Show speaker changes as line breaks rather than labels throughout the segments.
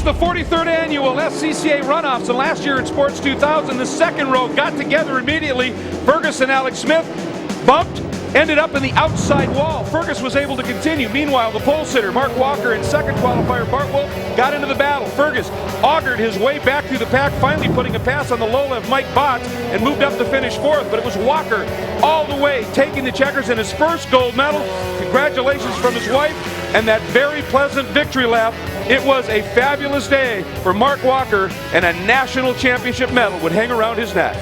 the 43rd annual SCCA Runoffs, and last year in Sports 2000, the second row got together immediately. Fergus and Alex Smith bumped, ended up in the outside wall. Fergus was able to continue. Meanwhile, the pole sitter, Mark Walker, and second qualifier, Bart Wolf, got into the battle. Fergus augured his way back through the pack, finally putting a pass on the low left Mike Botts, and moved up to finish fourth. But it was Walker all the way, taking the checkers in his first gold medal. Congratulations from his wife, and that very pleasant victory lap. It was a fabulous day for Mark Walker, and a national championship medal would hang around his neck.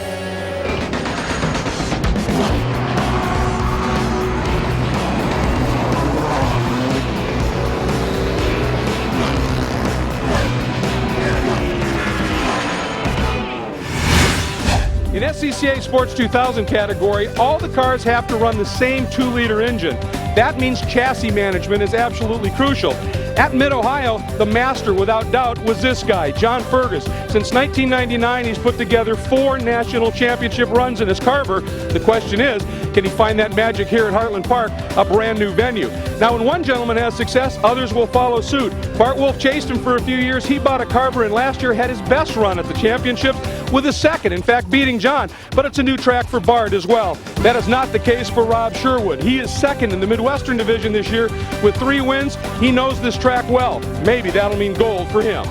In SCCA Sports 2000 category, all the cars have to run the same 2-liter engine. That means chassis management is absolutely crucial. At Mid-Ohio, the master, without doubt, was this guy, John Fergus. Since 1999, he's put together 4 national championship runs in his Carver. The question is, can he find that magic here at Heartland Park, a brand new venue? Now, when one gentleman has success, others will follow suit. Bart Wolf chased him for a few years. He bought a Carver, and last year had his best run at the championships with a second, in fact, beating John. But it's a new track for Bart as well. That is not the case for Rob Sherwood. He is second in the Midwestern Division this year with 3 wins. He knows this track well. Maybe that'll mean gold for him.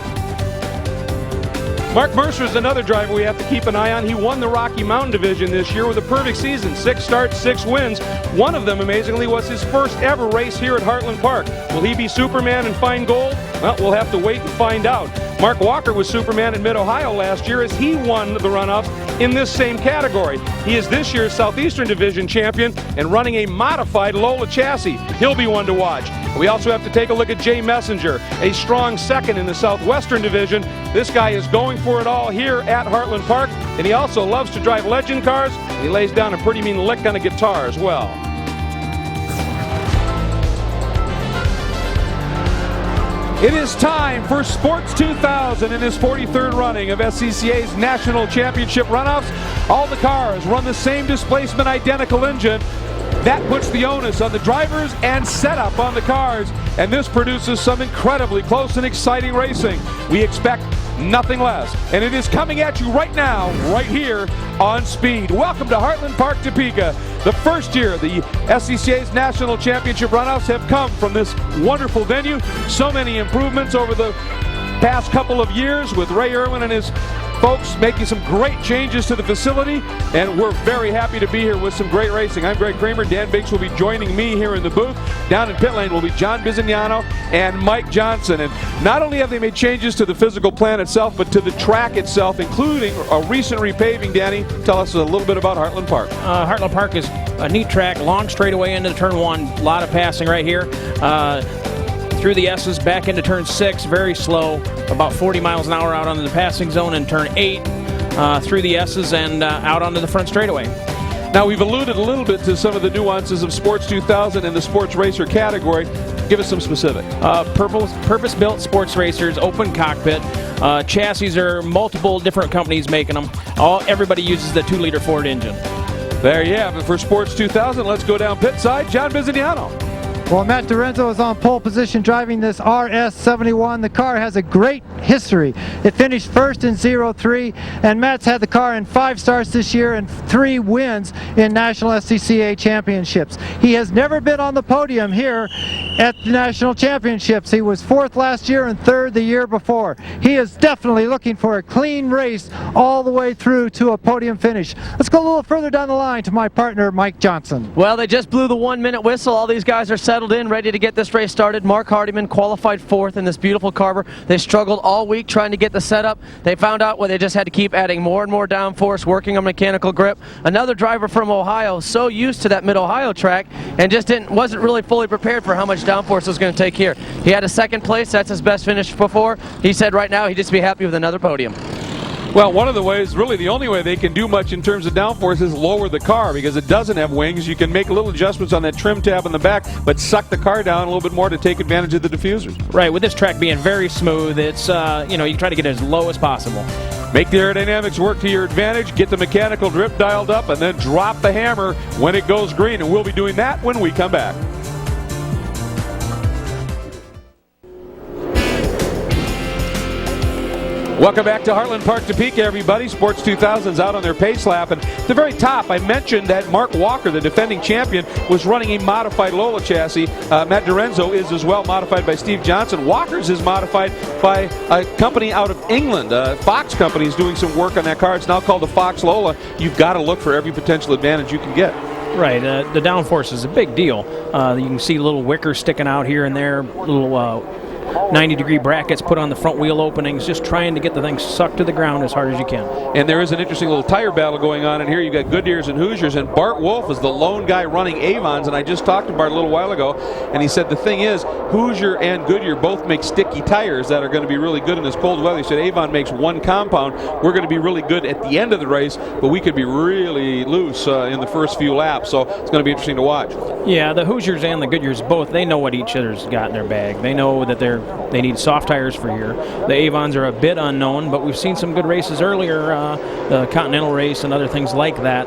Mark Mercer is another driver we have to keep an eye on. He won the Rocky Mountain Division this year with a perfect season. 6 starts, 6 wins. One of them, amazingly, was his first ever race here at Heartland Park. Will he be Superman and find gold? Well, we'll have to wait and find out. Mark Walker was Superman in Mid-Ohio last year as he won the runoffs in this same category. He is this year's Southeastern Division champion and running a modified Lola chassis. He'll be one to watch. We also have to take a look at Jay Messenger, a strong second in the Southwestern Division. This guy is going for it all here at Heartland Park, and he also loves to drive legend cars. He lays down a pretty mean lick on a guitar as well. It is time for Sports 2000 in this 43rd running of SCCA's National Championship Runoffs. All the cars run the same displacement identical engine. That puts the onus on the drivers and setup on the cars, and this produces some incredibly close and exciting racing. We expect nothing less, and it is coming at you right now, right here on Speed. Welcome to Heartland Park, Topeka. The first year the SCCA's National Championship Runoffs have come from this wonderful venue. So many improvements over the past couple of years with Ray Irwin and his folks making some great changes to the facility, and we're very happy to be here with some great racing. I'm Greg Kramer. Dan Biggs will be joining me here in the booth. Down in pit lane will be John Bizignano and Mike Johnson. And not only have they made changes to the physical plan itself, but to the track itself, including a recent repaving. Danny, tell us a little bit about Heartland Park.
Heartland Park is a neat track, long straightaway into turn 1. A lot of passing right here. Through the S's, back into turn 6, very slow, about 40 miles an hour out onto the passing zone, in turn 8, through the S's and out onto the front straightaway.
Now, we've alluded a little bit to some of the nuances of Sports 2000 and the sports racer category. Give us some specific.
Purpose-built sports racers, open cockpit. Chassis are multiple different companies making them. Everybody uses the 2-liter Ford engine.
There you have it for Sports 2000. Let's go down pit side. John Bizignano.
Well, Matt Dorenzo is on pole position driving this RS71. The car has a great history. It finished first in 03, and Matt's had the car in 5 starts this year and 3 wins in National SCCA Championships. He has never been on the podium here at the National Championships. He was 4th last year and 3rd the year before. He is definitely looking for a clean race all the way through to a podium finish. Let's go a little further down the line to my partner, Mike Johnson.
Well, they just blew the 1-minute whistle. All these guys are settled in, ready to get this race started. Mark Hardiman qualified 4th in this beautiful Carver. They struggled all week trying to get the setup. They found out they just had to keep adding more and more downforce, working on mechanical grip. Another driver from Ohio, so used to that Mid-Ohio track, and just wasn't really fully prepared for how much downforce it was going to take here. He had a 2nd place. That's his best finish before. He said right now he'd just be happy with another podium.
Well, one of the ways, really the only way they can do much in terms of downforce is lower the car, because it doesn't have wings. You can make little adjustments on that trim tab in the back, but suck the car down a little bit more to take advantage of the diffusers.
Right, with this track being very smooth, it's, you try to get it as low as possible.
Make the aerodynamics work to your advantage, get the mechanical drip dialed up, and then drop the hammer when it goes green. And we'll be doing that when we come back. Welcome back to Heartland Park, Topeka, everybody. Sports 2000's out on their pace lap. And at the very top, I mentioned that Mark Walker, the defending champion, was running a modified Lola chassis. Matt Dorenzo is as well, modified by Steve Johnson. Walker's is modified by a company out of England. Fox Company is doing some work on that car. It's now called the Fox Lola. You've got to look for every potential advantage you can get.
Right, the downforce is a big deal. You can see little wickers sticking out here and there, little 90-degree brackets put on the front wheel openings, just trying to get the thing sucked to the ground as hard as you can.
And there is an interesting little tire battle going on in here. You've got Goodyears and Hoosiers, and Bart Wolf is the lone guy running Avons, and I just talked to Bart a little while ago, and he said the thing is, Hoosier and Goodyear both make sticky tires that are going to be really good in this cold weather. He said Avon makes one compound. We're going to be really good at the end of the race, but we could be really loose in the first few laps, so it's going to be interesting to watch.
Yeah, the Hoosiers and the Goodyears both, they know what each other's got in their bag. They know that they need soft tires for here. The Avons are a bit unknown, but we've seen some good races earlier, the Continental race and other things like that.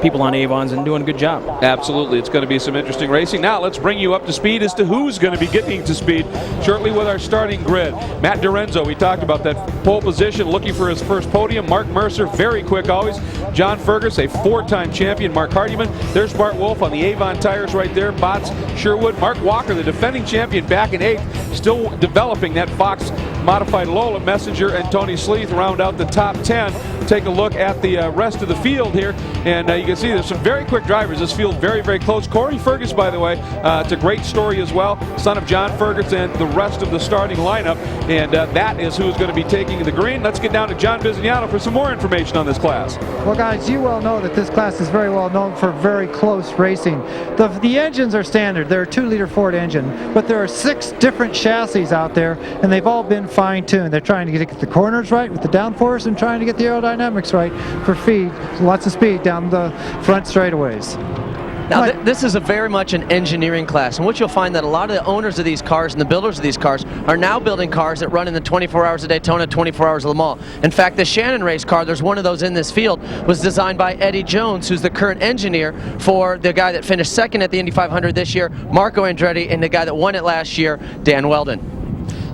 People on Avons and doing a good job.
Absolutely. It's going to be some interesting racing. Now let's bring you up to speed as to who's going to be getting to speed shortly with our starting grid. Matt Dorenzo, we talked about that pole position, looking for his first podium. Mark Mercer, very quick always. John Fergus, a four-time champion. Mark Hardiman. There's Bart Wolf on the Avon tires right there. Botts, Sherwood. Mark Walker, the defending champion, back in 8th, still developing that Fox modified Lola. Messenger and Tony Sleeth round out the top 10. Take a look at the rest of the field here, and you can see there's some very quick drivers. This field very, very close. Corey Fergus, by the way, it's a great story as well, son of John Fergus and the rest of the starting lineup, and that is who's going to be taking the green. Let's get down to John Bizignano for some more information on this class.
Well, guys, you well know that this class is very well known for very close racing. The engines are standard. They're a 2-liter Ford engine, but there are 6 different chassis out there, and they've all been fine-tuned. They're trying to get the corners right with the downforce and trying to get the aerodynamics right for feed, lots of speed down the front straightaways.
Now, this is very much an engineering class, and what you'll find that a lot of the owners of these cars and the builders of these cars are now building cars that run in the 24 hours of Daytona, 24 hours of Le Mans. In fact, the Shannon race car, there's one of those in this field, was designed by Eddie Jones, who's the current engineer for the guy that finished second at the Indy 500 this year, Marco Andretti, and the guy that won it last year, Dan Weldon.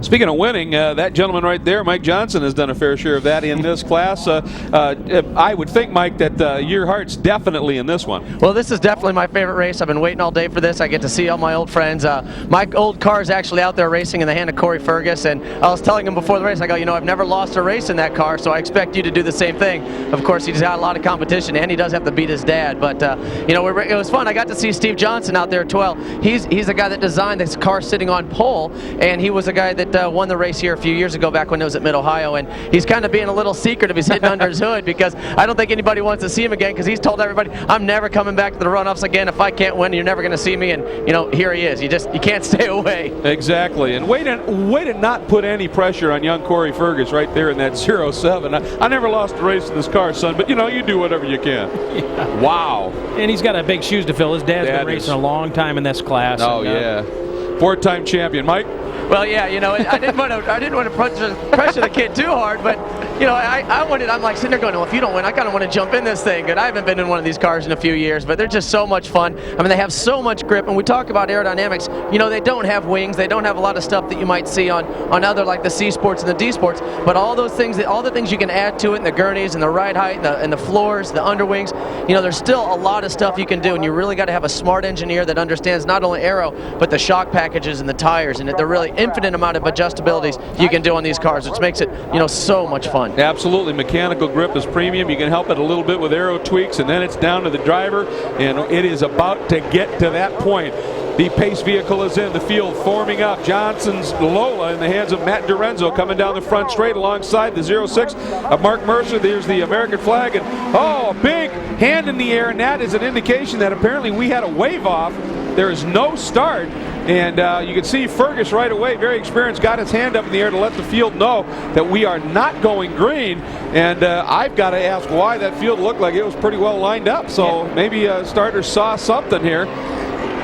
Speaking of winning, that gentleman right there, Mike Johnson, has done a fair share of that in this class. I would think, Mike, that your heart's definitely in this one.
Well, this is definitely my favorite race. I've been waiting all day for this. I get to see all my old friends. My old car is actually out there racing in the hand of Corey Fergus, and I was telling him before the race, I go, you know, I've never lost a race in that car, so I expect you to do the same thing. Of course, he's got a lot of competition, and he does have to beat his dad, but, you know, it was fun. I got to see Steve Johnson out there as well. He's the guy that designed this car sitting on pole, and he was a guy that won the race here a few years ago back when it was at Mid-Ohio, and he's kind of being a little secretive. He's hidden under his hood because I don't think anybody wants to see him again, because he's told everybody, I'm never coming back to the runoffs again. If I can't win, you're never going to see me, and you know, here he is. You can't stay away.
Exactly, and way to not put any pressure on young Corey Fergus right there in that 07. I never lost a race in this car, son, but you know, you do whatever you can. Yeah. Wow.
And he's got big shoes to fill. His dad's been racing a long time in this class.
Oh, and, yeah. 4-time champion. Mike?
Well, yeah, you know, I didn't want to pressure the kid too hard, but you know, I'm like sitting there going, well, if you don't win, I kind of want to jump in this thing. And I haven't been in one of these cars in a few years, but they're just so much fun. I mean, they have so much grip, and we talk about aerodynamics. You know, they don't have wings, they don't have a lot of stuff that you might see on other, like the C Sports and the D Sports, but all those things, all the things you can add to it, and the gurneys and the ride height and the floors, the underwings, you know, there's still a lot of stuff you can do, and you really got to have a smart engineer that understands not only aero, but the shock packages and the tires, and they're really infinite amount of adjustabilities you can do on these cars, which makes it, you know, so much fun.
Absolutely. Mechanical grip is premium. You can help it a little bit with aero tweaks, and then it's down to the driver, and it is about to get to that point. The pace vehicle is in the field, forming up. Johnson's Lola in the hands of Matt Dorenzo, coming down the front straight alongside the 06 of Mark Mercer. There's the American flag, and oh, a big hand in the air, and that is an indication that apparently we had a wave off. There is no start, and you can see Fergus right away, very experienced, got his hand up in the air to let the field know that we are not going green, and I've got to ask why. That field looked like it was pretty well lined up, so maybe starters saw something here.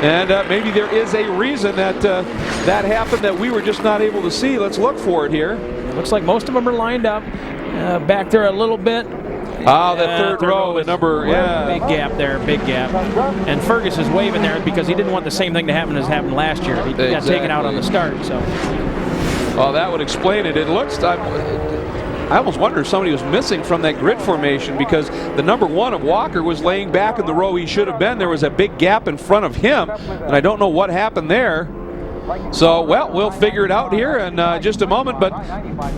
And maybe there is a reason that that happened that we were just not able to see. Let's look for it here.
Looks like most of them are lined up. Back there a little bit.
Oh, that third row, the number,
Big gap there, big gap. And Fergus is waving there because he didn't want the same thing to happen as happened last year. He got taken out on the start, so.
Well, that would explain it. It looks, I almost wonder if somebody was missing from that grid formation, because the number 1 of Walker was laying back in the row he should have been. There was a big gap in front of him, and I don't know what happened there. So, well, we'll figure it out here in just a moment, but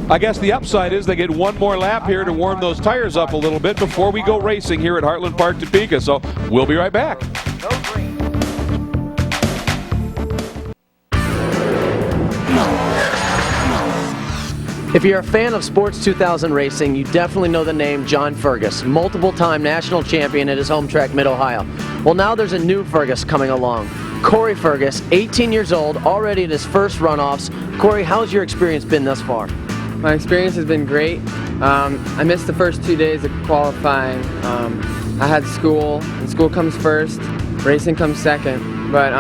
I guess the upside is they get one more lap here to warm those tires up a little bit before we go racing here at Heartland Park, Topeka. So we'll be right back.
If you're a fan of Sports 2000 racing, you definitely know the name John Fergus, multiple-time national champion at his home track, Mid-Ohio. Well, now there's a new Fergus coming along. Corey Fergus, 18 years old, already in his first runoffs. Corey, how's your experience been thus far?
My experience has been great. I missed the first 2 days of qualifying. I had school, and school comes first, racing comes second. But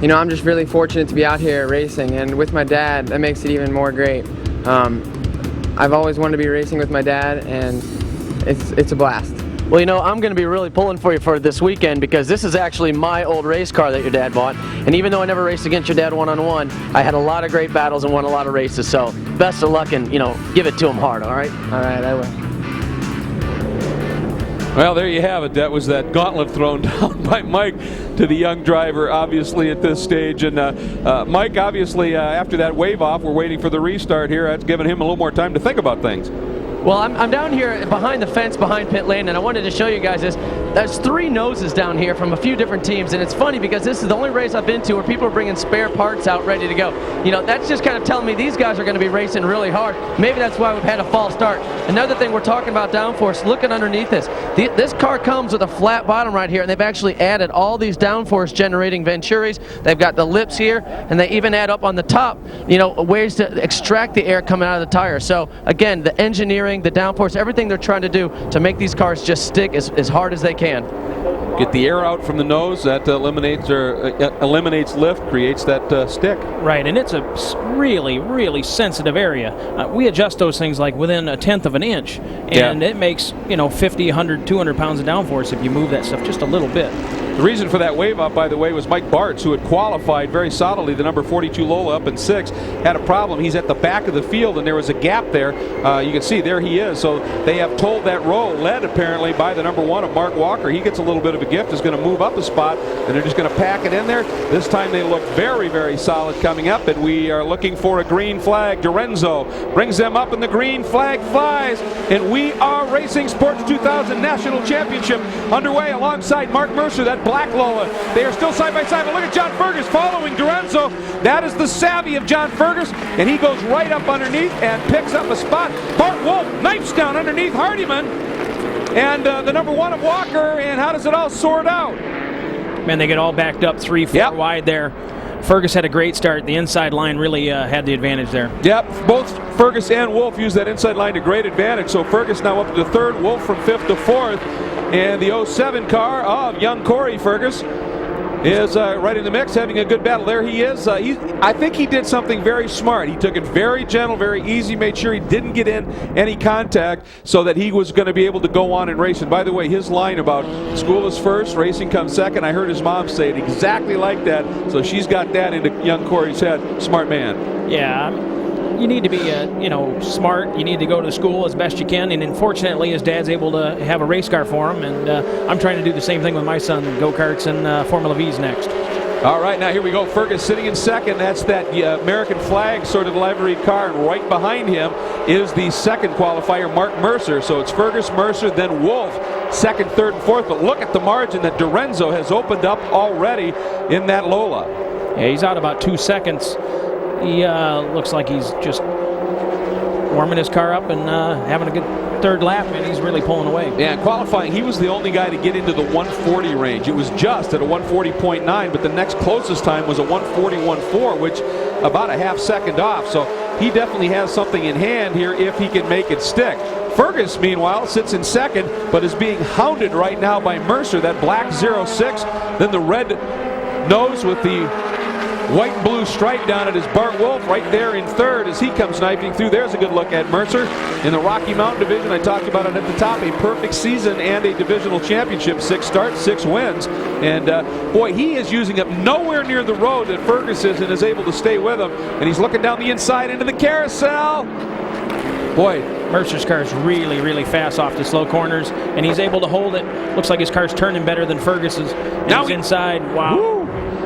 you know, I'm just really fortunate to be out here racing, and with my dad, that makes it even more great. I've always wanted to be racing with my dad, and it's a blast.
Well, you know, I'm going to be really pulling for you for this weekend, because this is actually my old race car that your dad bought. And even though I never raced against your dad one-on-one, I had a lot of great battles and won a lot of races. So best of luck, and, you know, give it to him hard, all right?
All right, I will.
Well, there you have it. That was that gauntlet thrown down by Mike to the young driver, obviously, at this stage. And Mike, obviously, after that wave off, we're waiting for the restart here. That's given him a little more time to think about things.
Well, I'm down here behind the fence, behind pit lane, and I wanted to show you guys this. There's 3 noses down here from a few different teams, and it's funny because this is the only race I've been to where people are bringing spare parts out ready to go. You know, that's just kind of telling me these guys are going to be racing really hard. Maybe that's why we've had a false start. Another thing we're talking about downforce, looking underneath this. This car comes with a flat bottom right here, and they've actually added all these downforce generating venturis. They've got the lips here, and they even add up on the top, you know, ways to extract the air coming out of the tire. So again, the engineering, the downforce, everything they're trying to do to make these cars just stick as hard as they can.
Get the air out from the nose. That eliminates lift, creates that stick.
Right, and it's a really, really sensitive area. We adjust those things like within 1/10 of an inch, and it makes, you know, 50, 100, 200 pounds of downforce if you move that stuff just a little bit.
The reason for that wave up, by the way, was Mike Bartz, who had qualified very solidly, the number 42 Lola up in 6, had a problem. He's at the back of the field, and there was a gap there. You can see there he is. So they have told that row, led apparently by the number 1 of Mark Walker. He gets a little bit of a gift, is going to move up a spot, and they're just going to pack it in there. This time they look very, very solid coming up, and we are looking for a green flag. Dorenzo brings them up, and the green flag flies, and we are racing Sports 2000 National Championship underway alongside Mark Mercer, that black Lola. They are still side by side, but look at John Fergus following Dorenzo. That is the savvy of John Fergus, and he goes right up underneath and picks up a spot. Bart Wolf knifes down underneath Hardiman, and the number 1 of Walker, and how does it all sort out?
Man, they get all backed up 3-4 wide there. Fergus had a great start. The inside line really had the advantage there.
Yep, both Fergus and Wolf used that inside line to great advantage. So Fergus now up to 3rd, Wolf from 5th to 4th. And the 07 car of young Corey Fergus is right in the mix, having a good battle. There he is. I think he did something very smart. He took it very gentle, very easy, made sure he didn't get in any contact so that he was going to be able to go on and race. And by the way, his line about school is first, racing comes second, I heard his mom say it exactly like that. So she's got that into young Corey's head. Smart man.
Yeah. You need to be, you know, smart. You need to go to school as best you can. And unfortunately, his dad's able to have a race car for him. And I'm trying to do the same thing with my son. Go-karts and Formula V's next.
All right, now here we go. Fergus sitting in second. That's that American flag sort of liveried car. And right behind him is the second qualifier, Mark Mercer. So it's Fergus, Mercer, then Wolf, 2nd, 3rd, and 4th. But look at the margin that Dorenzo has opened up already in that Lola.
Yeah, he's out about 2 seconds. He looks like he's just warming his car up and having a good 3rd lap, and he's really pulling away.
Yeah, qualifying, he was the only guy to get into the 140 range. It was just at a 140.9, but the next closest time was a 141.4, which about a half second off. So he definitely has something in hand here if he can make it stick. Fergus, meanwhile, sits in second, but is being hounded right now by Mercer, that black 06, then the red nose with the white and blue stripe down it is Bart Wolf right there in third as he comes sniping through. There's a good look at Mercer in the Rocky Mountain Division. I talked about it at the top. A perfect season and a divisional championship. 6 starts, 6 wins. And boy, he is using up nowhere near the road that Fergus is and is able to stay with him. And he's looking down the inside into the carousel. Boy,
Mercer's car is really, really fast off the slow corners, and he's able to hold it. Looks like his car's turning better than Fergus's. And
now
he's inside. Wow.
Woo.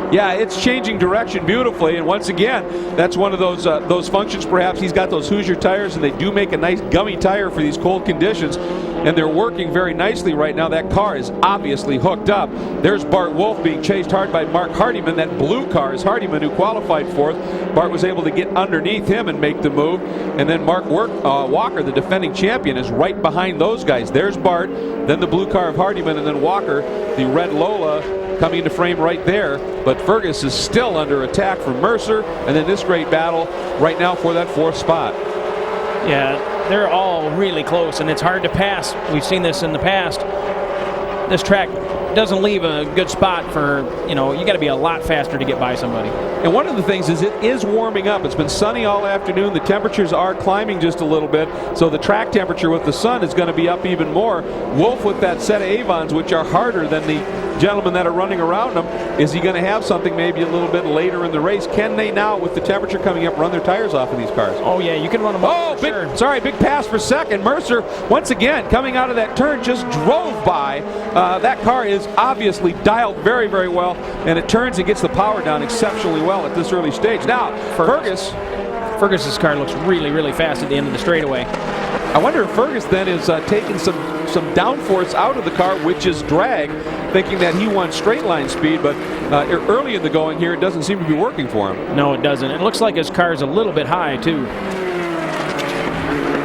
Yeah, it's changing direction beautifully, and once again, that's one of those functions. Perhaps he's got those Hoosier tires, and they do make a nice gummy tire for these cold conditions, and they're working very nicely right now. That car is obviously hooked up. There's Bart Wolf being chased hard by Mark Hardiman. That blue car is Hardiman, who qualified fourth. Bart was able to get underneath him and make the move, and then Mark Walker, the defending champion, is right behind those guys. There's Bart, then the blue car of Hardiman, and then Walker, the red Lola, coming into frame right there. But Fergus is still under attack from Mercer, and then this great battle right now for that 4th spot.
Yeah, they're all really close, and it's hard to pass. We've seen this in the past. This track doesn't leave a good spot for, you got to be a lot faster to get by somebody.
And one of the things is it is warming up. It's been sunny all afternoon. The temperatures are climbing just a little bit, so the track temperature with the sun is going to be up even more. Wolf with that set of Avons, which are harder than the gentlemen that are running around him. Is he going to have something maybe a little bit later in the race? Can they now, with the temperature coming up, run their tires off of these cars?
Oh yeah, you can run them off.
Big pass for second. Mercer, once again, coming out of that turn, just drove by. That car is obviously dialed very, very well, and it turns and gets the power down exceptionally well at this early stage. Now,
Fergus's car looks really, really fast at the end of the straightaway.
I wonder if Fergus then is taking some downforce out of the car, which is drag, thinking that he wants straight line speed, but early in the going here, it doesn't seem to be working for him.
No, it doesn't. It looks like his car's a little bit high, too.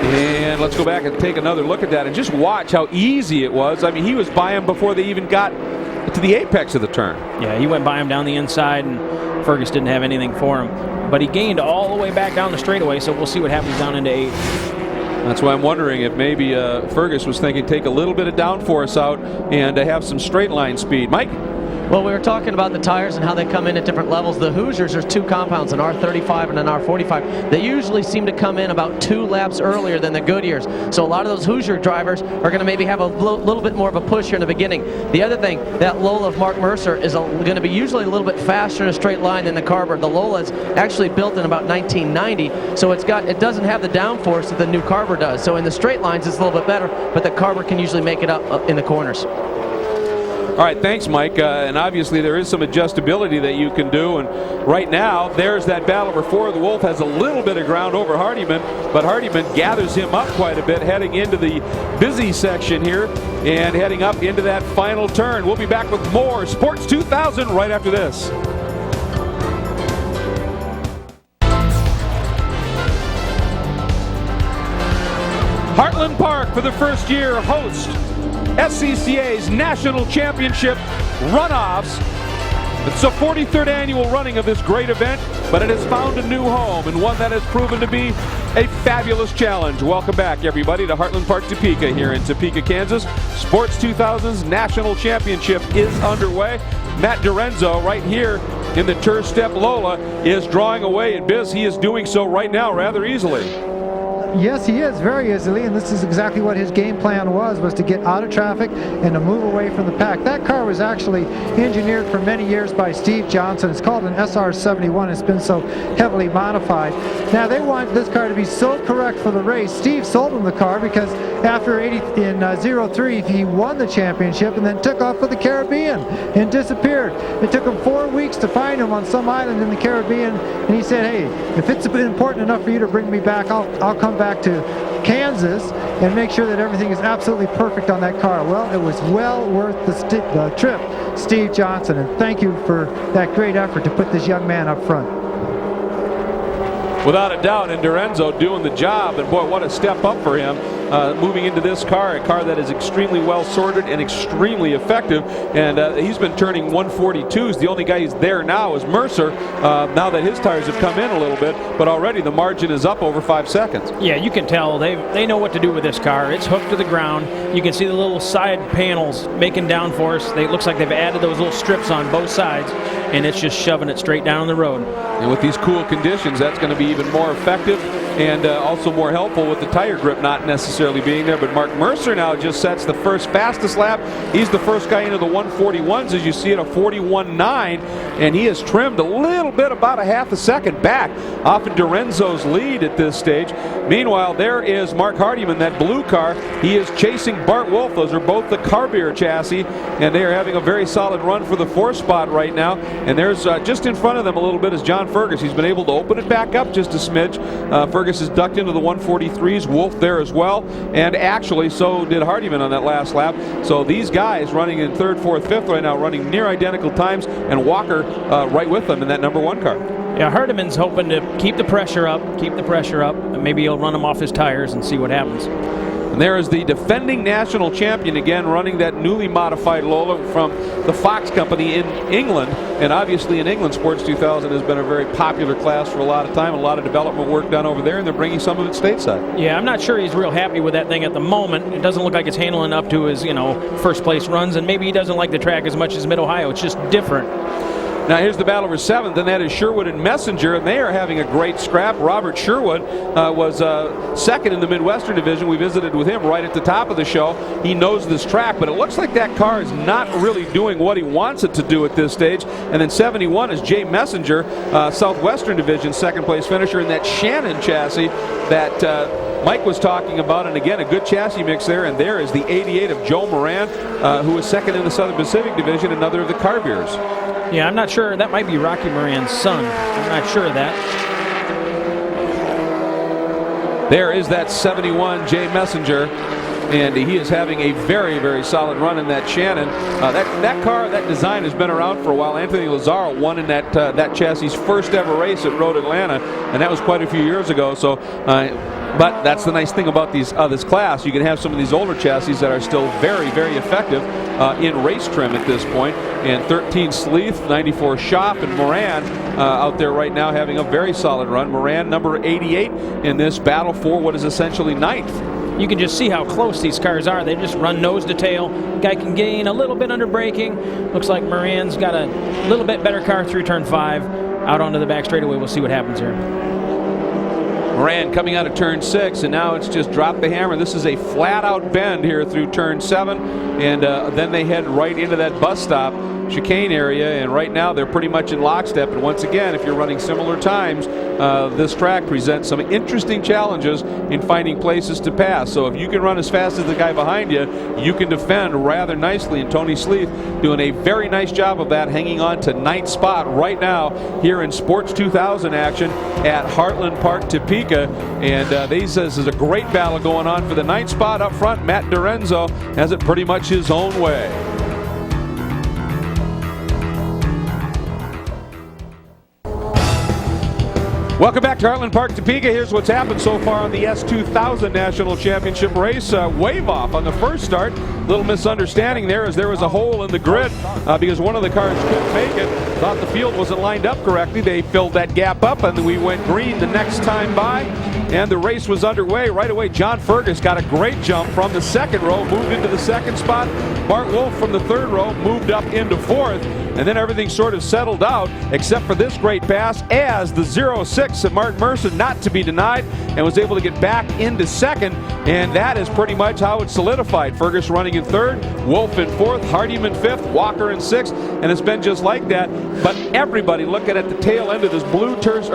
And let's go back and take another look at that and just watch how easy it was. I mean, he was by him before they even got to the apex of the turn.
Yeah, he went by him down the inside, and Fergus didn't have anything for him. But he gained all the way back down the straightaway, so we'll see what happens down into 8.
That's why I'm wondering if maybe Fergus was thinking take a little bit of downforce out and have some straight line speed. Mike?
Well, we were talking about the tires and how they come in at different levels. The Hoosiers, there's 2 compounds, an R35 and an R45. They usually seem to come in about 2 laps earlier than the Goodyears. So a lot of those Hoosier drivers are going to maybe have a little bit more of a push here in the beginning. The other thing, that Lola of Mark Mercer is going to be usually a little bit faster in a straight line than the Carver. The Lola is actually built in about 1990, so it doesn't have the downforce that the new Carver does. So in the straight lines, it's a little bit better, but the Carver can usually make it up in the corners.
All right, thanks, Mike. And obviously there is some adjustability that you can do. And right now, there's that battle over 4. The Wolf has a little bit of ground over Hardiman, but Hardiman gathers him up quite a bit heading into the busy section here and heading up into that final turn. We'll be back with more Sports 2000 right after this. Heartland Park for the first year hosts SCCA's National Championship Runoffs. It's the 43rd annual running of this great event, but it has found a new home and one that has proven to be a fabulous challenge. Welcome back, everybody, to Heartland Park, Topeka here in Topeka, Kansas. Sports 2000's National Championship is underway. Matt Dorenzo right here in the Tur Step Lola is drawing away at Biz. He is doing so right now rather easily.
Yes, he is, very easily, and this is exactly what his game plan was to get out of traffic and to move away from the pack. That car was actually engineered for many years by Steve Johnson. It's called an SR71. It's been so heavily modified. Now, they want this car to be so correct for the race. Steve sold him the car because after in 03, he won the championship and then took off for the Caribbean and disappeared. It took him 4 weeks to find him on some island in the Caribbean, and he said, hey, if it's important enough for you to bring me back, I'll come back to Kansas and make sure that everything is absolutely perfect on that car. Well, it was well worth the trip, Steve Johnson, and thank you for that great effort to put this young man up front.
Without a doubt, and Dorenzo doing the job, and boy, what a step up for him. moving into this car, a car that is extremely well sorted and extremely effective. And he's been turning 142s. The only guy who's there now is Mercer, now that his tires have come in a little bit, but already the margin is up over 5 seconds.
Yeah, you can tell they know what to do with this car. It's hooked to the ground. You can see the little side panels making downforce. It looks like they've added those little strips on both sides, and it's just shoving it straight down the road.
And with these cool conditions, that's going to be even more effective and also more helpful with the tire grip not necessarily being there. But Mark Mercer now just sets the first fastest lap. He's the first guy into the 141s, as you see, at a 41.9, and he has trimmed a little bit, about a half a second back off of Dorenzo's lead at this stage. Meanwhile, there is Mark Hardiman, that blue car. He is chasing Bart Wolf. Those are both the Carbier chassis, and they are having a very solid run for the 4th spot right now. And there's just in front of them a little bit is John Fergus. He's been able to open it back up just a smidge. Fergus is ducked into the 143s. Wolf there as well, and actually so did Hardiman on that last lap. So these guys running in 3rd, 4th, 5th right now, running near identical times, and Walker right with them in that number 1 car.
Yeah, Hardiman's hoping to keep the pressure up, and maybe he'll run him off his tires and see what happens.
And there is the defending national champion again, running that newly modified Lola from the Fox company in England. And obviously in England, Sports 2000 has been a very popular class for a lot of time, a lot of development work done over there, and they're bringing some of it stateside.
Yeah, I'm not sure he's real happy with that thing at the moment. It doesn't look like it's handling up to his, first place runs, and maybe he doesn't like the track as much as Mid-Ohio. It's just different.
Now here's the battle for 7th, and that is Sherwood and Messenger, and they are having a great scrap. Robert Sherwood was 2nd in the Midwestern Division. We visited with him right at the top of the show. He knows this track, but it looks like that car is not really doing what he wants it to do at this stage. And then 71 is Jay Messenger, Southwestern Division 2nd place finisher in that Shannon chassis that Mike was talking about. And again, a good chassis mix there. And there is the 88 of Joe Moran, who is 2nd in the Southern Pacific Division, another of the Carbiers.
Yeah, I'm not sure. That might be Rocky Moran's son. I'm not sure of that.
There is that 71 Jay Messenger, and he is having a very, very solid run in that Shannon. That car, that design has been around for a while. Anthony Lazaro won in that chassis' first ever race at Road Atlanta, and that was quite a few years ago. So, but that's the nice thing about this class. You can have some of these older chassis that are still very, very effective in race trim at this point. And 13 Sleeth, 94 Shop, and Moran out there right now having a very solid run. Moran, number 88 in this battle for what is essentially 9th.
You can just see how close these cars are. They just run nose to tail. Guy can gain a little bit under braking. Looks like Moran's got a little bit better car through turn 5. Out onto the back straightaway. We'll see what happens here.
Moran coming out of turn 6, and now it's just drop the hammer. This is a flat-out bend here through turn 7, and then they head right into that bus stop chicane area, and right now they're pretty much in lockstep. And once again, if you're running similar times, this track presents some interesting challenges in finding places to pass. So if you can run as fast as the guy behind you, you can defend rather nicely. And Tony Sleeth doing a very nice job of that, hanging on to 9th spot right now here in Sports 2000 action at Heartland Park, Topeka. And this is a great battle going on for the 9th spot up front. Matt Dorenzo has it pretty much his own way. Welcome back to Heartland Park, Topeka. Here's what's happened so far on the S2000 National Championship race. Wave off on the first start. Little misunderstanding there, as there was a hole in the grid because one of the cars couldn't make it. Thought the field wasn't lined up correctly. They filled that gap up, and we went green the next time by. And the race was underway. Right away, John Fergus got a great jump from the 2nd row, moved into the 2nd spot. Bart Wolf from the 3rd row moved up into 4th. And then everything sort of settled out, except for this great pass as the 06 of Mark Mercer, not to be denied, and was able to get back into 2nd. And that is pretty much how it solidified. Fergus running in 3rd, Wolf in 4th, Hardiman 5th, Walker in 6th, and it's been just like that. But everybody looking at the tail end of this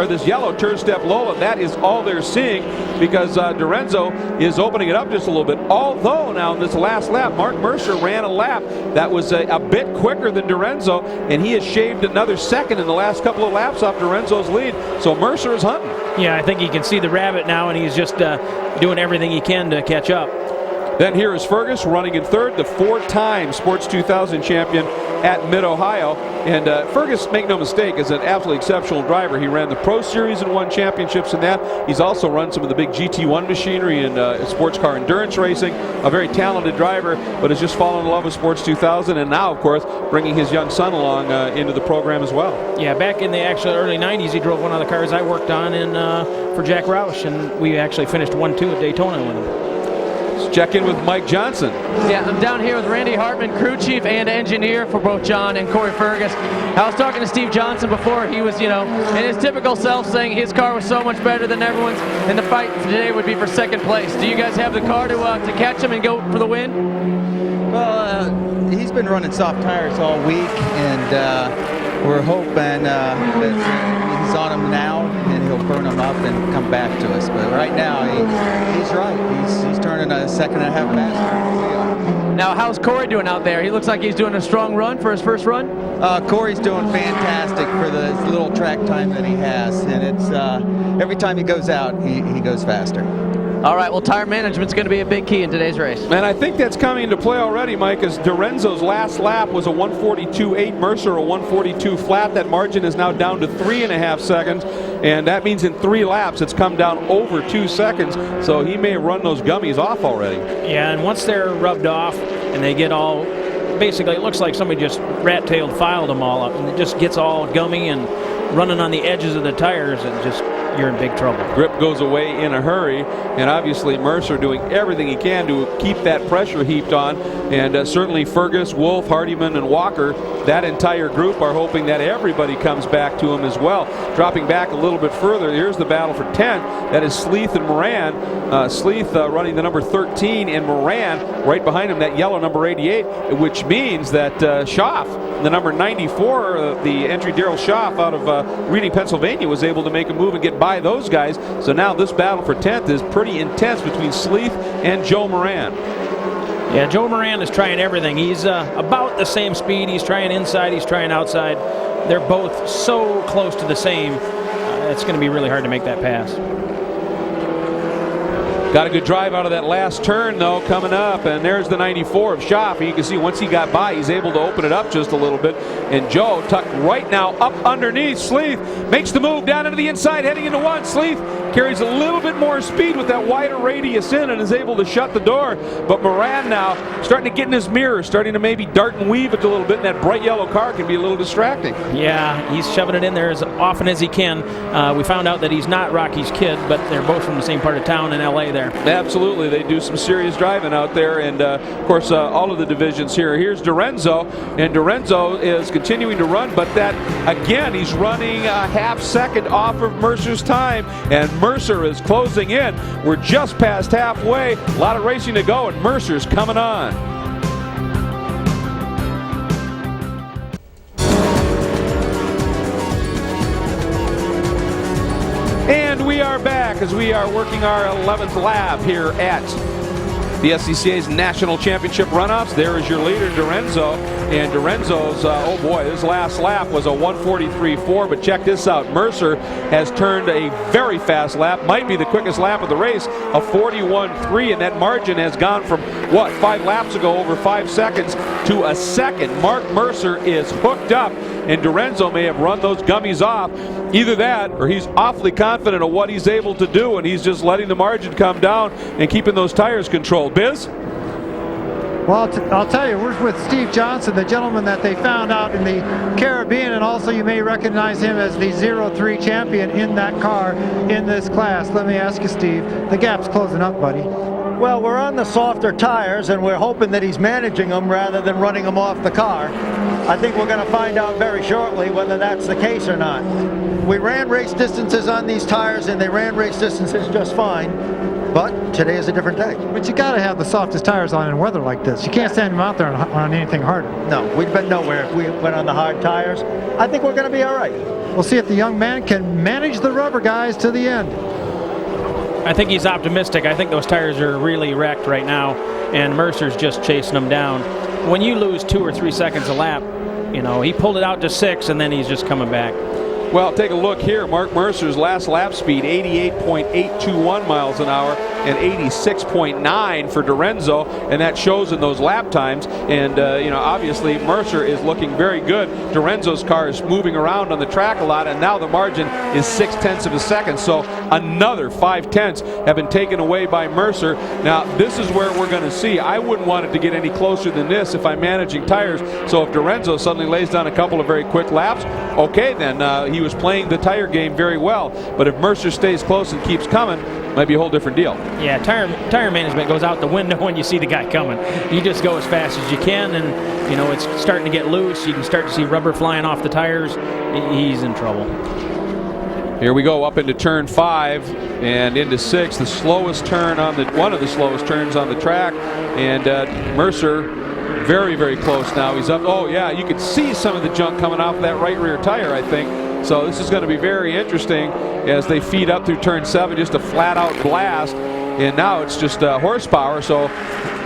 this yellow turn-step Lola, that is all they're seeing, because Dorenzo is opening it up just a little bit. Although now in this last lap, Mark Mercer ran a lap that was a bit quicker than Dorenzo, and he has shaved another 2nd in the last couple of laps off Dorenzo's lead. So Mercer is hunting.
Yeah, I think he can see the rabbit now, and he's just doing everything he can to catch up.
Then here is Fergus running in 3rd, the 4-time Sports 2000 champion at Mid-Ohio. And Fergus, make no mistake, is an absolutely exceptional driver. He ran the Pro Series and won championships in that. He's also run some of the big GT1 machinery and sports car endurance racing. A very talented driver, but has just fallen in love with Sports 2000, and now, of course, bringing his young son along into the program as well.
Yeah, back in the actual early 90s, he drove one of the cars I worked on for Jack Roush, and we actually finished 1-2 at Daytona with him.
Let's check in with Mike Johnson.
Yeah, I'm down here with Randy Hartman, crew chief and engineer for both John and Corey Fergus. I was talking to Steve Johnson before. He was, in his typical self, saying his car was so much better than everyone's, and the fight today would be for second place. Do you guys have the car to catch him and go for the win?
Well, he's been running soft tires all week, and we're hoping that he's on them now, and he'll burn them up and come back to us. But right now, he's right. He's turning a second and a half faster.
Now, how's Corey doing out there? He looks like he's doing a strong run for his first run.
Corey's doing fantastic for the little track time that he has, and it's every time he goes out, he goes faster.
All right, well, tire management's going to be a big key in today's race.
And I think that's coming into play already, Mike, as Dorenzo's last lap was a 142.8, Mercer a 142 flat. That margin is now down to 3.5 seconds, and that means in 3 laps it's come down over 2 seconds, so he may have run those gummies off already.
Yeah, and once they're rubbed off and they get all, basically it looks like somebody just rat-tailed filed them all up, and it just gets all gummy and running on the edges of the tires, and just you're in big trouble.
Grip goes away in a hurry, and obviously Mercer doing everything he can to keep that pressure heaped on, and certainly Fergus, Wolf, Hardiman, and Walker, that entire group are hoping that everybody comes back to him as well. Dropping back a little bit further, here's the battle for 10th. That is Sleeth and Moran. Sleeth running the number 13, and Moran right behind him, that yellow number 88, which means that Schaff, the number 94, the entry Daryl Schaff out of Reading, Pennsylvania, was able to make a move and get by those guys. So now this battle for 10th is pretty intense between Sleeth and Joe Moran.
Yeah, Joe Moran is trying everything. He's about the same speed. He's trying inside, he's trying outside. They're both so close to the same. It's going to be really hard to make that pass.
Got a good drive out of that last turn, though, coming up, and there's the 94 of Schaff. You can see once he got by, he's able to open it up just a little bit, and Joe tucked right now up underneath. Sleeth makes the move down into the inside, heading into one. Sleeth carries a little bit more speed with that wider radius in and is able to shut the door, but Moran now starting to get in his mirror, starting to maybe dart and weave it a little bit, and that bright yellow car can be a little distracting.
Yeah, he's shoving it in there as often as he can. We found out that he's not Rocky's kid, but they're both from the same part of town in L.A. there.
Absolutely, they do some serious driving out there, and of course all of the divisions here. Here's Dorenzo, and Dorenzo is continuing to run, but that again, he's running a half second off of Mercer's time, and Mercer is closing in. We're just past halfway, a lot of racing to go, and Mercer's coming on. And we are back as we are working our 11th lap here at the SCCA's National Championship Runoffs. There is your leader, Dorenzo. And Dorenzo's, oh boy, his last lap was a 143.4, but check this out. Mercer has turned a very fast lap, might be the quickest lap of the race, a 41.3, and that margin has gone from, 5 laps ago, over 5 seconds, to a second. Mark Mercer is hooked up, and Dorenzo may have run those gummies off. Either that, or he's awfully confident of what he's able to do, and he's just letting the margin come down and keeping those tires controlled. Biz?
Well, I'll tell you, we're with Steve Johnson, the gentleman that they found out in the Caribbean, and also you may recognize him as the 03 champion in that car in this class. Let me ask you, Steve, the gap's closing up, buddy.
Well, we're on the softer tires, and we're hoping that he's managing them rather than running them off the car. I think we're going to find out very shortly whether that's the case or not. We ran race distances on these tires, and they ran race distances just fine. But today is a different day.
But you got to have the softest tires on in weather like this. You can't send them out there on anything harder.
No, we'd been nowhere if we went on the hard tires. I think we're going to be all right.
We'll see if the young man can manage the rubber guys to the end.
I think he's optimistic. I think those tires are really wrecked right now, and Mercer's just chasing them down. When you lose 2 or 3 seconds a lap, he pulled it out to 6, and then he's just coming back.
Well, take a look here. Mark Mercer's last lap speed, 88.821 miles an hour and 86.9 for Dorenzo, and that shows in those lap times. And, you know, obviously Mercer is looking very good. Dorenzo's car is moving around on the track a lot, and now the margin is 0.6 of a second. So another 0.5 have been taken away by Mercer. Now, this is where we're going to see. I wouldn't want it to get any closer than this if I'm managing tires. So if Dorenzo suddenly lays down a couple of very quick laps, okay, then he was playing the tire game very well. But if Mercer stays close and keeps coming, might be a whole different deal.
Yeah, tire management goes out the window when you see the guy coming. You just go as fast as you can, and you know it's starting to get loose. You can start to see rubber flying off the tires. He's in trouble.
Here we go up into turn 5 and into 6, the slowest turn on the one of the slowest turns on the track, and Mercer very, very close now. He's up. Oh yeah, you can see some of the junk coming off that right rear tire, I think. So this is going to be very interesting as they feed up through turn 7, just a flat-out blast. And now it's just horsepower, so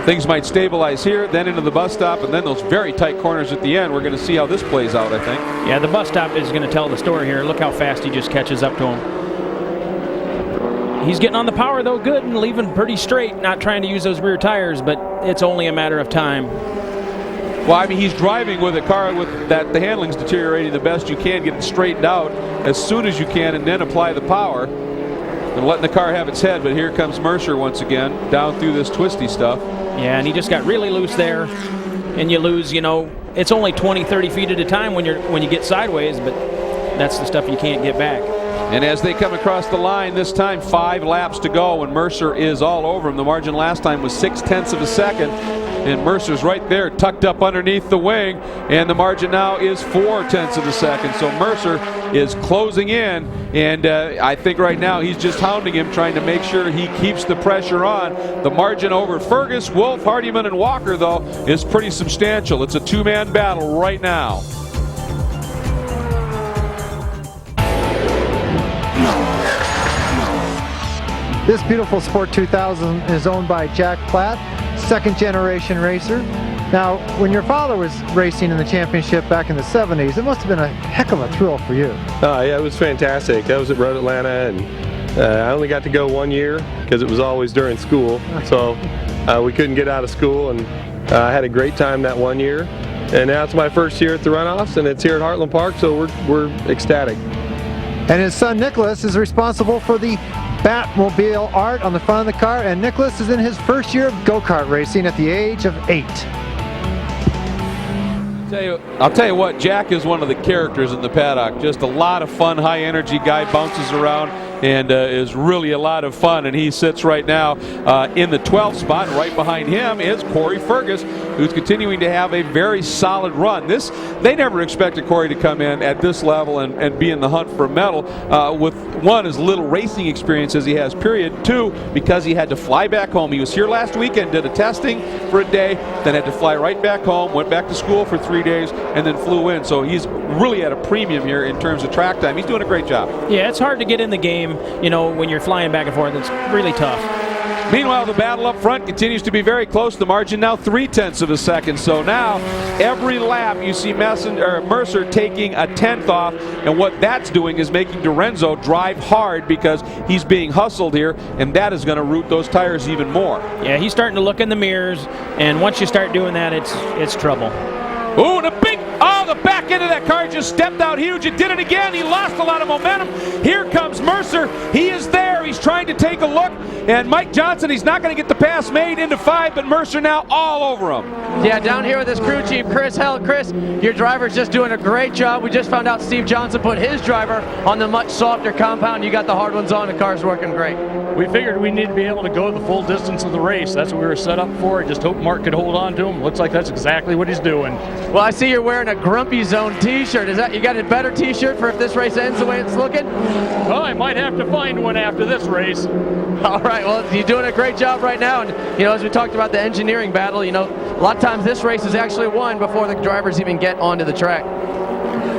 things might stabilize here, then into the bus stop, and then those very tight corners at the end. We're going to see how this plays out, I think.
Yeah, the bus stop is going to tell the story here. Look how fast he just catches up to him. He's getting on the power, though, good, and leaving pretty straight, not trying to use those rear tires, but it's only a matter of time.
Well, I mean, he's driving with a car with that the handling's deteriorating the best you can, get it straightened out as soon as you can, and then apply the power and letting the car have its head. But here comes Mercer once again down through this twisty stuff.
Yeah, and he just got really loose there, and you lose. You know, it's only 20, 30 feet at a time when you get sideways, but that's the stuff you can't get back.
And as they come across the line, this time 5 laps to go, and Mercer is all over him. The margin last time was 0.6 of a second. And Mercer's right there tucked up underneath the wing, and the margin now is 0.4 of a second. So Mercer is closing in, and I think right now he's just hounding him, trying to make sure he keeps the pressure on. The margin over Fergus, Wolf, Hardiman, and Walker, though, is pretty substantial. It's a 2-man battle right now.
This beautiful Sport 2000 is owned by Jack Platt, second-generation racer. Now, when your father was racing in the championship back in the 70s, it must have been a heck of a thrill for you.
Yeah, it was fantastic. I was at Road Atlanta, and I only got to go 1 year because it was always during school. So we couldn't get out of school, and I had a great time that 1 year. And now it's my first year at the Runoffs, and it's here at Heartland Park, so we're ecstatic.
And his son Nicholas is responsible for the Batmobile art on the front of the car, and Nicholas is in his first year of go-kart racing at the age of 8.
I'll tell you what, Jack is one of the characters in the paddock. Just a lot of fun, high energy guy, bounces around and is really a lot of fun. And he sits right now in the 12th spot. Right behind him is Corey Fergus, who's continuing to have a very solid run. They never expected Corey to come in at this level and be in the hunt for a medal with, one, as little racing experience as he has, period. 2, because he had to fly back home. He was here last weekend, did a testing for a day, then had to fly right back home, went back to school for 3 days, and then flew in. So he's really at a premium here in terms of track time. He's doing a great job.
Yeah, it's hard to get in the game, you know, when you're flying back and forth. It's really tough.
Meanwhile, the battle up front continues to be very close. The margin now 0.3 of a second. So now every lap you see Mercer taking a 10th off, and what that's doing is making Dorenzo drive hard because he's being hustled here, and that is going to root those tires even more.
Yeah, he's starting to look in the mirrors, and once you start doing that, it's trouble.
Ooh, the back end of that car just stepped out huge. It did it again. He lost a lot of momentum. Here comes Mercer. He is there. He's trying to take a look. And Mike Johnson, he's not going to get the pass made into 5, but Mercer now all over him.
Yeah, down here with his crew chief, Chris. Chris, your driver's just doing a great job. We just found out Steve Johnson put his driver on the much softer compound. You got the hard ones on. The car's working great.
We figured we need to be able to go the full distance of the race. That's what we were set up for. I just hope Mark could hold on to him. Looks like that's exactly what he's doing.
Well, I see you're wearing a Grumpy Zone t-shirt. Is that, you got a better t-shirt for if this race ends the way it's looking?
Well, I might have to find one after this race.
All right, well, you're doing a great job right now. And, you know, as we talked about the engineering battle, you know, a lot of times this race is actually won before the drivers even get onto the track.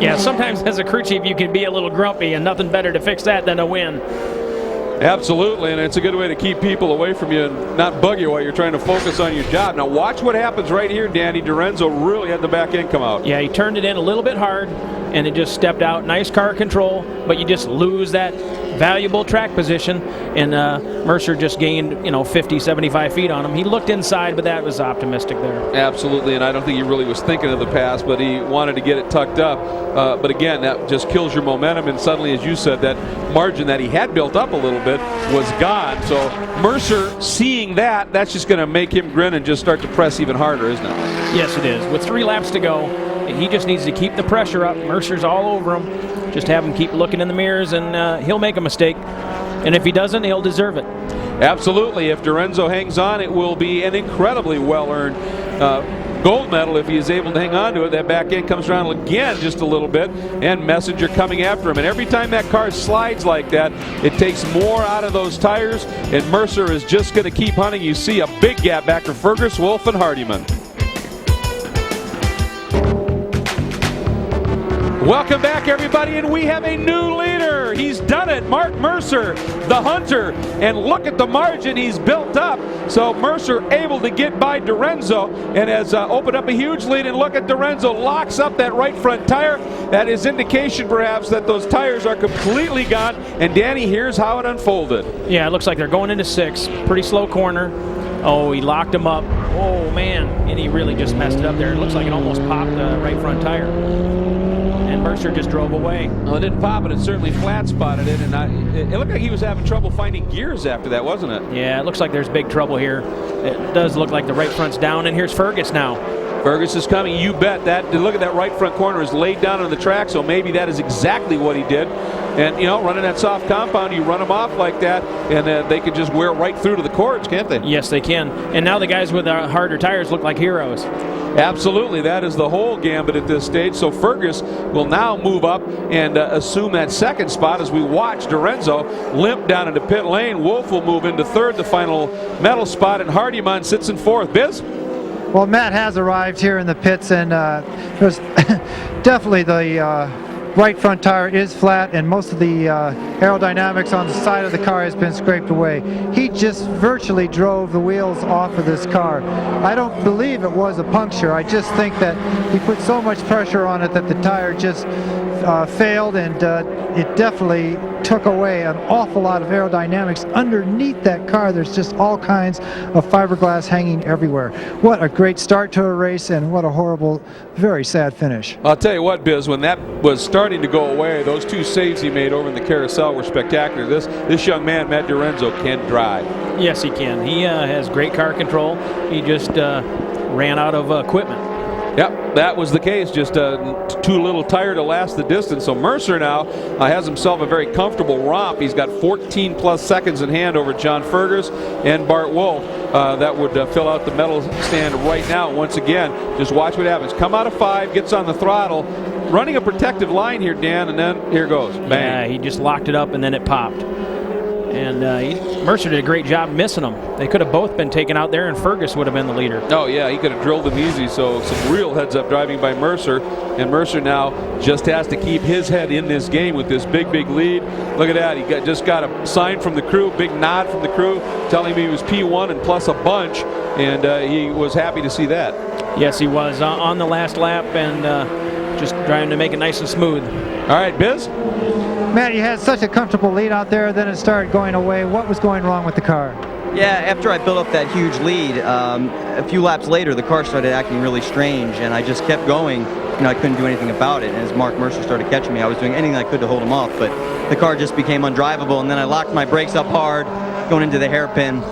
Yeah, sometimes as a crew chief you can be a little grumpy, and nothing better to fix that than a win.
Absolutely, and it's a good way to keep people away from you and not bug you while you're trying to focus on your job. Now watch what happens right here, Danny. Dorenzo really had the back end come out.
Yeah, he turned it in a little bit hard, and it just stepped out. Nice car control, but you just lose that valuable track position, and Mercer just gained 50, 75 feet on him. He looked inside, but that was optimistic there.
Absolutely, and I don't think he really was thinking of the pass, but he wanted to get it tucked up. But again, that just kills your momentum, and suddenly, as you said, that margin that he had built up a little bit was gone. So Mercer, seeing that, that's just going to make him grin and just start to press even harder, isn't it?
Yes, it is. With 3 laps to go, he just needs to keep the pressure up. Mercer's all over him. Just have him keep looking in the mirrors, and he'll make a mistake. And if he doesn't, he'll deserve it.
Absolutely. If Dorenzo hangs on, it will be an incredibly well-earned gold medal if he is able to hang on to it. That back end comes around again just a little bit, and Messenger coming after him. And every time that car slides like that, it takes more out of those tires, and Mercer is just going to keep hunting. You see a big gap back for Fergus, Wolf, and Hardiman. Welcome back, everybody, and we have a new leader. He's done it, Mark Mercer, the hunter, and look at the margin he's built up. So Mercer able to get by Dorenzo and has opened up a huge lead, and look at Dorenzo locks up that right front tire. That is indication perhaps that those tires are completely gone, and Danny, here's how it unfolded.
Yeah, it looks like they're going into 6. Pretty slow corner. Oh, he locked him up. Oh, man, and he really just messed it up there. It looks like it almost popped the right front tire. Mercer just drove away.
Well, it didn't pop it. It certainly flat spotted it, and it looked like he was having trouble finding gears after that, wasn't it?
Yeah, it looks like there's big trouble here. It does look like the right front's down, and here's Fergus now.
Fergus is coming. You bet. That look at that right front corner is laid down on the track, so maybe that is exactly what he did. And running that soft compound, you run them off like that, and they could just wear right through to the cords, can't they?
Yes, they can. And now the guys with harder tires look like heroes.
Absolutely, that is the whole gambit at this stage. So Fergus will now move up and assume that second spot as we watch Dorenzo limp down into pit lane. Wolf will move into third, the final medal spot, and Hardiman sits in fourth. Biz?
Well, Matt has arrived here in the pits, and it was definitely the right front tire is flat, and most of the aerodynamics on the side of the car has been scraped away. He just virtually drove the wheels off of this car. I don't believe it was a puncture. I just think that he put so much pressure on it that the tire just failed, and it definitely took away an awful lot of aerodynamics underneath that car. There's just all kinds of fiberglass hanging everywhere. What a great start to a race, and what a horrible, very sad finish.
I'll tell you what, Biz, when that was starting to go away, those 2 saves he made over in the carousel were spectacular. This young man, Matt Dorenzo, can drive.
Yes, he can. He has great car control. He just ran out of equipment.
Yep, that was the case. Just too little tire to last the distance. So Mercer now has himself a very comfortable romp. He's got 14 plus seconds in hand over John Fergus and Bart Wolf. That would fill out the medal stand right now. Once again, just watch what happens. Come out of 5, gets on the throttle, running a protective line here, Dan, and then here goes. Bang.
Yeah, he just locked it up, and then it popped. And Mercer did a great job missing them. They could have both been taken out there, and Fergus would have been the leader.
Oh, yeah, he could have drilled them easy. So some real heads-up driving by Mercer. And Mercer now just has to keep his head in this game with this big, big lead. Look at that. He just got a sign from the crew, big nod from the crew, telling me he was P1 and plus a bunch. And he was happy to see that.
Yes, he was on the last lap, and just trying to make it nice and smooth.
All right, Biz?
Matt, you had such a comfortable lead out there, then it started going away. What was going wrong with the car?
Yeah, after I built up that huge lead, a few laps later, the car started acting really strange, and I just kept going. I couldn't do anything about it. And as Mark Mercer started catching me, I was doing anything I could to hold him off, but the car just became undrivable, and then I locked my brakes up hard, going into the hairpin,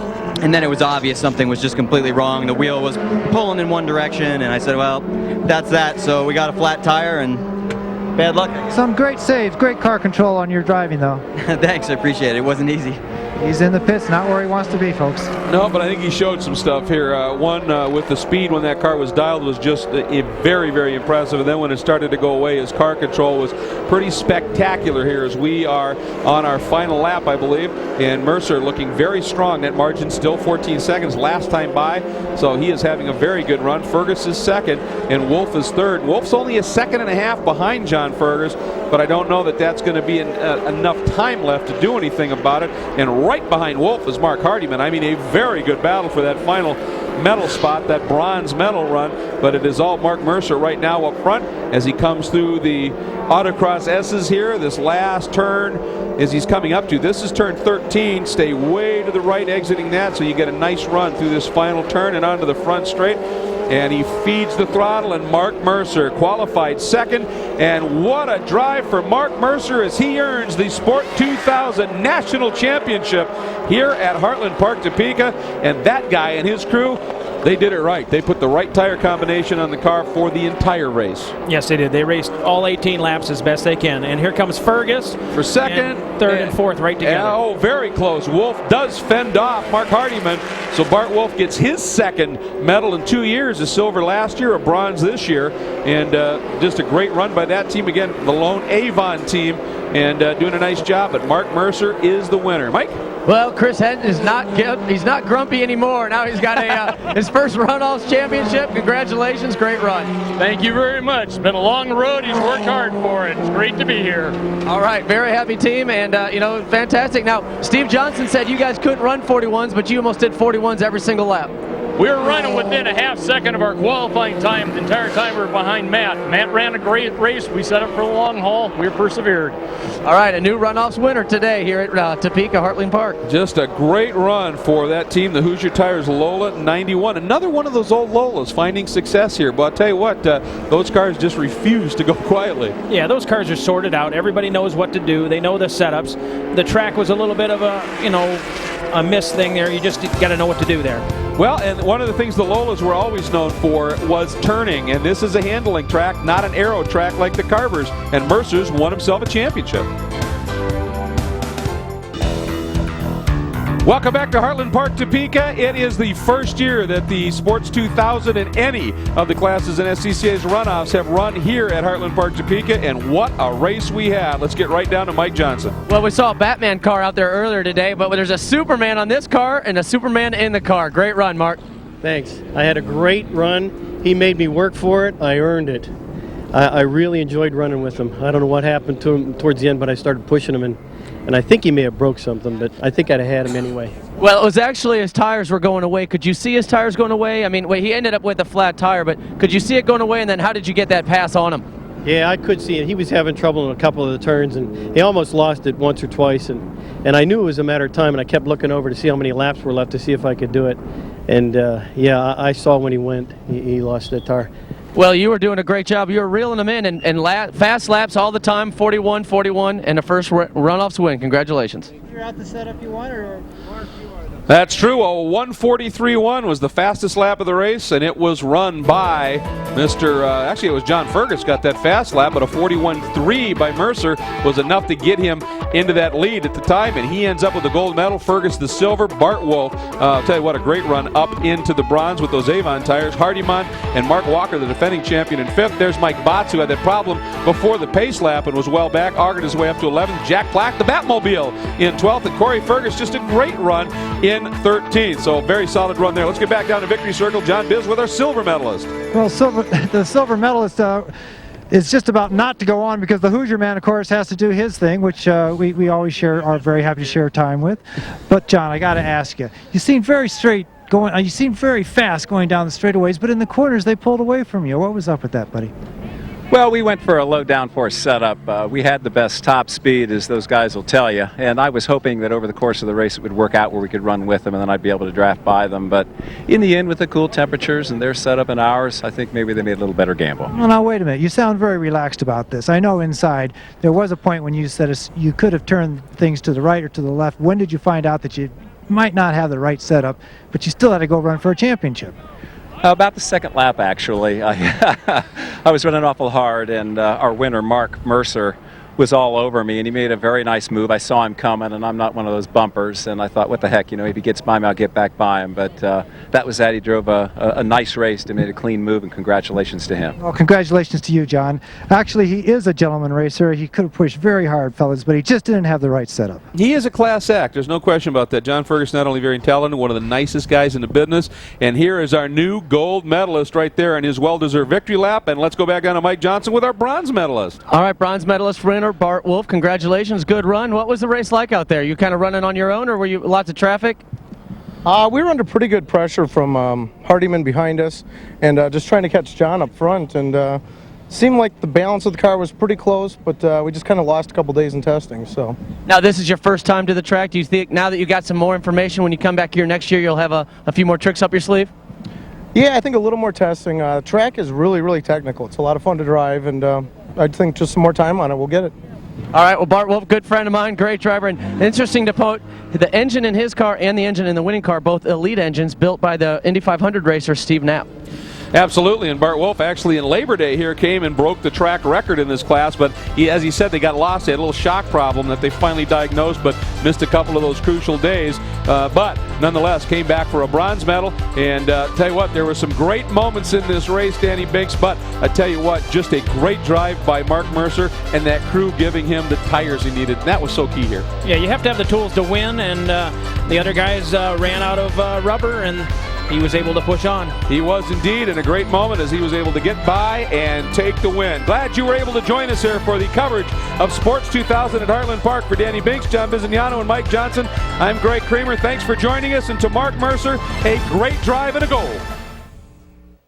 and then it was obvious something was just completely wrong. The wheel was pulling in one direction, and I said, well, that's that. So we got a flat tire, and bad luck.
Some great saves, great car control on your driving, though.
Thanks, I appreciate it. It wasn't easy.
He's in the pits, not where he wants to be, folks.
No, but I think he showed some stuff here. One, with the speed when that car was dialed was just very, very impressive. And then when it started to go away, his car control was pretty spectacular here as we are on our final lap, I believe. And Mercer looking very strong. That margin still 14 seconds last time by. So he is having a very good run. Fergus is second, and Wolf is third. Wolf's only a second and a half behind John Fergus, but I don't know that that's going to be enough time left to do anything about it. And right behind Wolf is Mark Hardiman. I mean, a very good battle for that final medal spot, that bronze medal run, but it is all Mark Mercer right now up front as he comes through the autocross S's here. This last turn as he's coming up to, this is turn 13. Stay way to the right exiting that so you get a nice run through this final turn and onto the front straight. And he feeds the throttle, and Mark Mercer qualified second. And what a drive for Mark Mercer as he earns the Sport 2000 National Championship here at Heartland Park, Topeka. And that guy and his crew, they did it right. They put the right tire combination on the car for the entire race.
Yes, they did. They raced all 18 laps as best they can. And here comes Fergus
for second,
third, and fourth right together.
Oh, very close. Wolf does fend off Mark Hardiman. So Bart Wolf gets his second medal in 2 years, a silver last year, a bronze this year. And just a great run by that team. Again, the lone Avon team, and doing a nice job. But Mark Mercer is the winner. Mike?
Well, Chris Henton is he's not grumpy anymore. Now he's got his first Runoffs championship. Congratulations, great run.
Thank you very much. It's been a long road. He's worked hard for it. It's great to be here.
All right, very happy team, and fantastic. Now, Steve Johnson said you guys couldn't run 41s, but you almost did 41s every single lap.
We were running within a half second of our qualifying time the entire time we were behind Matt. Matt ran a great race. We set up for the long haul. We persevered.
All right, a new Runoffs winner today here at Topeka Heartland Park.
Just a great run for that team, the Hoosier Tires Lola 91. Another one of those old Lolas finding success here. But I'll tell you what, those cars just refuse to go quietly.
Yeah, those cars are sorted out. Everybody knows what to do. They know the setups. The track was a little bit of a miss thing there. You just got to know what to do there.
Well, and one of the things the Lolas were always known for was turning, and this is a handling track, not an aero track like the Carvers, and Mercer's won himself a championship. Welcome back to Heartland Park, Topeka. It is the first year that the Sports 2000 and any of the classes in SCCA's runoffs have run here at Heartland Park, Topeka, and what a race we had. Let's get right down to Mike Johnson.
Well, we saw a Batman car out there earlier today, but there's a Superman on this car and a Superman in the car. Great run, Mark.
Thanks. I had a great run. He made me work for it. I earned it. I really enjoyed running with him. I don't know what happened to him towards the end, but I started pushing him, and I think he may have broke something, but I think I'd have had him anyway.
Well, it was actually his tires were going away. Could you see his tires going away? I mean, he ended up with a flat tire, but could you see it going away, and then how did you get that pass on him?
Yeah, I could see it. He was having trouble in a couple of the turns, and he almost lost it once or twice, and I knew it was a matter of time, and I kept looking over to see how many laps were left to see if I could do it. And, yeah, I saw when he went, he lost that tire.
Well, you were doing a great job. You were reeling them in and fast laps all the time, 41, 41, and the first Runoffs win. Congratulations.
You're at the setup you want, or Mark, you are?
That's true. A 1:43.1 was the fastest lap of the race, and it was run by actually it was John Fergus got that fast lap, but a 41.3 by Mercer was enough to get him into that lead at the time, and he ends up with the gold medal, Fergus the silver, Bart Wolf, I'll tell you what, a great run up into the bronze with those Avon tires. Hardiman and Mark Walker, the defending champion, in fifth. There's Mike Botts, who had that problem before the pace lap and was well back, augured his way up to 11th. Jack Plack, the Batmobile, in 12th, and Corey Fergus, just a great run in 13th. So a very solid run there. Let's get back down to Victory Circle. John Biz with our silver medalist.
Well, the silver medalist is just about not to go on because the Hoosier man, of course, has to do his thing, which we always are very happy to share time with. But John, I got to ask you, you seem very straight going. You seem very fast going down the straightaways, but in the corners they pulled away from you. What was up with that, buddy?
Well, we went for a low downforce setup. We had the best top speed, as those guys will tell you, and I was hoping that over the course of the race it would work out where we could run with them and then I'd be able to draft by them. But in the end, with the cool temperatures and their setup and ours, I think maybe they made a little better gamble.
Well, now wait a minute. You sound very relaxed about this. I know inside there was a point when you said you could have turned things to the right or to the left. When did you find out that you might not have the right setup, but you still had to go run for a championship?
About the second lap, actually. I was running awful hard, and our winner, Mark Mercer, was all over me, and he made a very nice move. I saw him coming, and I'm not one of those bumpers, and I thought, what the heck, if he gets by me, I'll get back by him. But that was that. He drove a nice race and made a clean move, and congratulations to him.
Well, congratulations to you, John. Actually, he is a gentleman racer. He could have pushed very hard, fellas, but he just didn't have the right setup.
He is a class act. There's no question about that. John Fergus, not only very talented, one of the nicest guys in the business, and here is our new gold medalist right there in his well-deserved victory lap. And let's go back down to Mike Johnson with our bronze medalist.
All right, bronze medalist winner, Bart Wolf. Congratulations, good run. What was the race like out there? You kind of running on your own, or were you lots of traffic?
We were under pretty good pressure from Hardiman behind us, and just trying to catch John up front, and seemed like the balance of the car was pretty close, but we just kind of lost a couple days in testing. So
now this is your first time to the track. Do you think now that you got some more information, when you come back here next year, you'll have a few more tricks up your sleeve?
yeah, I think a little more testing. The track is really technical. It's a lot of fun to drive, and I think just some more time on it, we'll get it.
All right, well, Bart Wolf, good friend of mine, great driver, and interesting to note, the engine in his car and the engine in the winning car, both elite engines built by the Indy 500 racer Steve Knapp.
Absolutely, and Bart Wolf actually in Labor Day here came and broke the track record in this class, but as he said, they got lost. They had a little shock problem that they finally diagnosed, but missed a couple of those crucial days. But nonetheless, came back for a bronze medal, and tell you what, there were some great moments in this race, Danny Binks, but I tell you what, just a great drive by Mark Mercer and that crew giving him the tires he needed. And that was so key here.
Yeah, you have to have the tools to win, and the other guys ran out of rubber, and he was able to push on.
He was indeed in a great moment as he was able to get by and take the win. Glad you were able to join us here for the coverage of Sports 2000 at Heartland Park. For Danny Binks, John Bizignano, and Mike Johnson, I'm Greg Creamer. Thanks for joining us, and to Mark Mercer, a great drive and a goal.